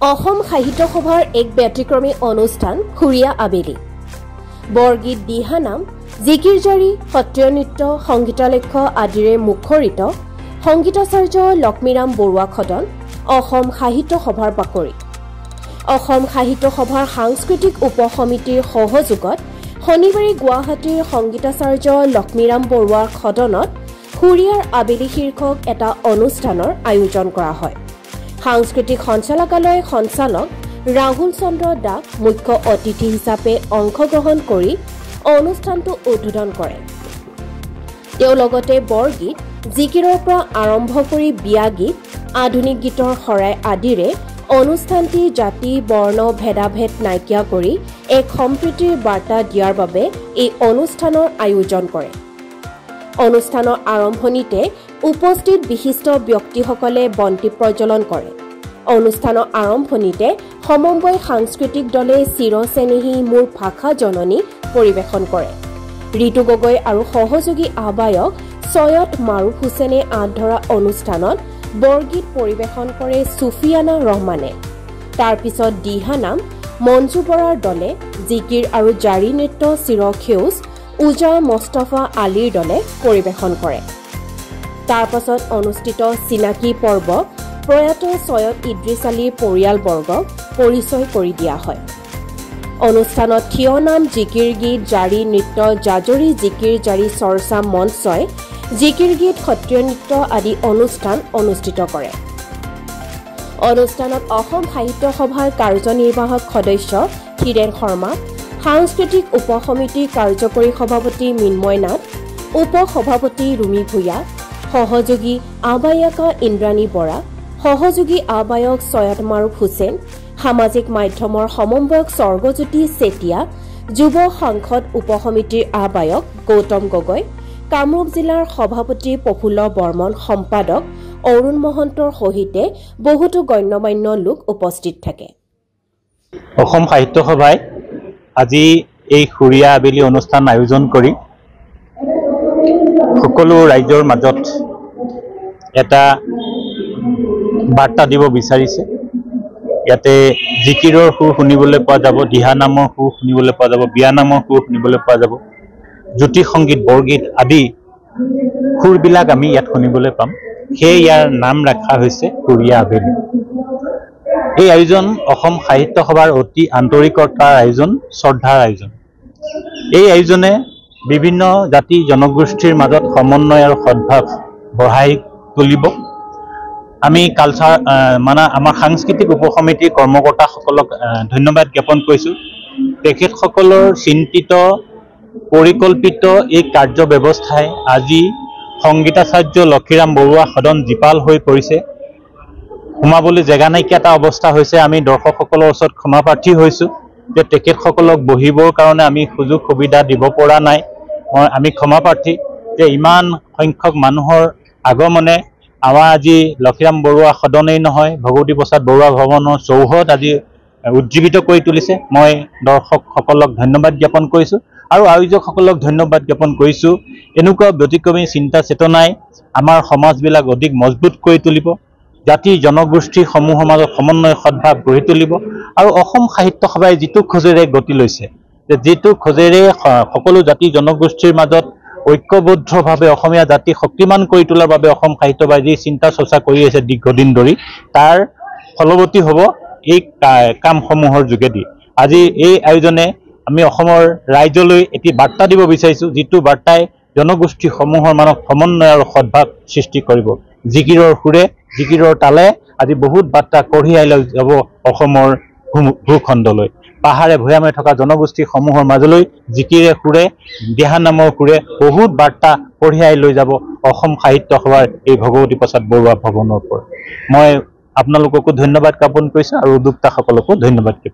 অসম সাহিত্য সভাৰ এক ব্যতিক্ৰমী অনুষ্ঠান খুৰীয়া আবেলি বৰগীত দিহানাম জিকিৰজাৰী সত্ৰীয় নৃত্য সংগীতালক্ষ্য আদিৰে মুখৰিত সংগীতাচাৰ্য লক্ষ্মীৰাম বৰুৱা খদন অসম সাহিত্য সভাৰ বাকৰি অসম সাহিত্য সভাৰ সাংস্কৃতিক উপসমিতিৰ সহযোগত শনিবাৰে গুৱাহাটীৰ সংগীতাচাৰ্য লক্ষ্মীৰাম বৰুৱাৰ খদনত খুৰীয়াৰ আবেলি শীৰ্ষক এটা অনুষ্ঠানৰ আয়োজন কৰা হয়। সাংস্কৃতিক সঞ্চালকালয় সঞ্চালক ৰাহুল চন্দ্ৰ দাস মুখ্য অতিথি হিচাপে অংশগ্ৰহণ কৰি অনুষ্ঠানটো উদ্বোধন কৰে। তেওঁ লগতে বৰগীত জিকিৰৰ পৰা আৰম্ভ কৰি বিয়া গীত আধুনিক গীতৰ শৰাই আদিৰে অনুষ্ঠানটি জাতি বৰ্ণ ভেদাভেদ নাইকিয়া কৰি এক সম্প্ৰীতিৰ বাৰ্তা দিয়াৰ বাবে এই অনুষ্ঠানৰ আয়োজন কৰে। অনুষ্ঠানৰ আৰম্ভণিতে উপস্থিত বিশিষ্ট ব্যক্তিসকলে বন্তি প্ৰজ্বলন কৰে। অনুষ্ঠানৰ আৰম্ভণিতে সমন্বয় সাংস্কৃতিক দলে চিৰচেনেহী মোৰ ভাষা জননী পৰিৱেশন কৰে। ঋতু গগৈ আৰু সহযোগী আহ্বায়ক সৈয়দ মাৰুফ হুছেইনে আঁত ধৰা অনুষ্ঠানত বৰগীত পৰিৱেশন কৰে সুফিয়ানা ৰহমানে। তাৰ পিছত দিহানাম মঞ্জু বৰাৰ দলে জিকিৰ আৰু জাৰি নৃত্য চিৰসেউজ উজা মস্তফা আলীৰ দলে পৰিৱেশন কৰে। তাৰ পাছত অনুষ্ঠিত চিনাকি পৰ্ব প্ৰয়াত সৈয়দ ইদ্ৰিছ আলীৰ পৰিয়ালবৰ্গক পৰিচয় কৰি দিয়া হয়। অনুষ্ঠানত থিয় নাম জিকিৰ গীত জাৰি নৃত্য জাজৰি জিকিৰ জাৰি চৰ্চা মঞ্চই জিকিৰ গীত সত্ৰীয় নৃত্য আদি অনুষ্ঠান অনুষ্ঠিত কৰে। অনুষ্ঠানত অসম সাহিত্য সভাৰ কাৰ্যনিৰ্বাহক সদস্য ধীৰেন শৰ্মা সাংস্কৃতিক উপসমিতিৰ কাৰ্যকৰী সভাপতি মিন্ময় নাথ উপ সভাপতি ৰুমি ভূঞা সহযোগী আহ্বায়িকা ইন্দ্ৰাণী বৰা সহযোগী আহ্বায়ক সৈয়দ মাৰুফ হুছেইন সামাজিক মাধ্যমৰ সমন্বয়ক স্বৰ্গজ্যোতি চেতিয়া যুৱ সাংসদ উপসমিতিৰ আহ্বায়ক গৌতম গগৈ কামৰূপ জিলাৰ সভাপতি প্ৰফুল্ল বৰ্মন সম্পাদক অৰুণ মহন্তৰ সহিতে বহুতো গণ্যমান্য লোক উপস্থিত থাকে। অসম সাহিত্য সভাই আজি এই খুৰীয়া আবেলি অনুষ্ঠান আয়োজন কৰি সকলো ৰাইজৰ মাজত এটা বাৰ্তা দিব বিচাৰিছে। ইয়াতে জিকিৰৰ সুৰ শুনিবলৈ পোৱা যাব, দিহানামৰ সুৰ শুনিবলৈ পোৱা যাব, বিয়ানামৰ সুৰ শুনিবলৈ পোৱা যাব, জ্যোতি সংগীত বৰগীত আদি সুৰবিলাক আমি ইয়াত শুনিবলৈ পাম। সেয়ে ইয়াৰ নাম ৰখা হৈছে খুৰীয়া আবেলি। এই আয়োজন অসম সাহিত্য সভাৰ অতি আন্তৰিকতাৰ আয়োজন, শ্ৰদ্ধাৰ আয়োজন। এই আয়োজনে বিভিন্ন জাতি জনগোষ্ঠীৰ মাজত সমন্বয় আৰু সদ্ভাৱ বঢ়াই তুলিব। আমি আমাৰ সাংস্কৃতিক উপসমিতিৰ কৰ্মকৰ্তাসকলক ধন্যবাদ জ্ঞাপন কৰিছোঁ। তেখেতসকলৰ চিন্তিত পৰিকল্পিত এই কাৰ্য ব্যৱস্থাই আজি সংগীতাচাৰ্য লক্ষ্মীৰাম বৰুৱা সদন জীপাল হৈ পৰিছে। সোমাবলৈ জেগা নাইকিয়া এটা অৱস্থা হৈছে। আমি দৰ্শকসকলৰ ওচৰত ক্ষমা প্ৰাৰ্থী হৈছোঁ যে তেখেতসকলক বহিবৰ কাৰণে আমি সুযোগ সুবিধা দিব পৰা নাই। আমি ক্ষমা প্ৰাৰ্থী যে ইমান সংখ্যক মানুহৰ আগমনে আমাৰ আজি লক্ষ্মীৰাম বৰুৱা সদনেই নহয় ভগৱতী প্ৰসাদ বৰুৱা ভৱনৰ চৌহদ আজি উজ্জীৱিত কৰি তুলিছে। মই দৰ্শকসকলক ধন্যবাদ জ্ঞাপন কৰিছোঁ আৰু আয়োজকসকলক ধন্যবাদ জ্ঞাপন কৰিছোঁ। এনেকুৱা ব্যতিক্ৰমী চিন্তা চেতনাই আমাৰ সমাজবিলাক অধিক মজবুত কৰি তুলিব, জাতি জনগোষ্ঠীসমূহৰ মাজত সমন্বয় সদ্ভাৱ গঢ়ি তুলিব। আৰু অসম সাহিত্য সভাই যিটো খোজেৰে গতি লৈছে, যে যিটো খোজেৰে সকলো জাতি জনগোষ্ঠীৰ মাজত ঐক্যবদ্ধভাৱে অসমীয়া জাতি শক্তিমান কৰি তোলাৰ বাবে অসম সাহিত্য সভাই যি চিন্তা চৰ্চা কৰি আছে দীৰ্ঘদিন ধৰি, তাৰ ফলৱতী হ'ব এই কামসমূহৰ যোগেদি। আজি এই আয়োজনে আমি অসমৰ ৰাইজলৈ এটি বাৰ্তা দিব বিচাৰিছোঁ, যিটো বাৰ্তাই জনগোষ্ঠীসমূহৰ মাজত সমন্বয় আৰু সদ্ভাৱ সৃষ্টি কৰিব। জিকিৰৰ সুৰে জিকিৰৰ তালে আজি বহুত বাৰ্তা কঢ়িয়াই লৈ যাব অসমৰ ভূখণ্ডলৈ। পাহাৰে ভৈয়ামে থকা জনগোষ্ঠীসমূহৰ মাজলৈ জিকিৰে সুৰে দিহানামৰ সুৰে বহুত বাৰ্তা কঢ়িয়াই লৈ যাব অসম সাহিত্য সভাৰ এই ভগৱতী প্ৰসাদ বৰুৱা ভৱনৰ পৰা। মই আপোনালোককো ধন্যবাদ জ্ঞাপন কৰিছোঁ আৰু উদ্যোক্তাসকলকো ধন্যবাদ।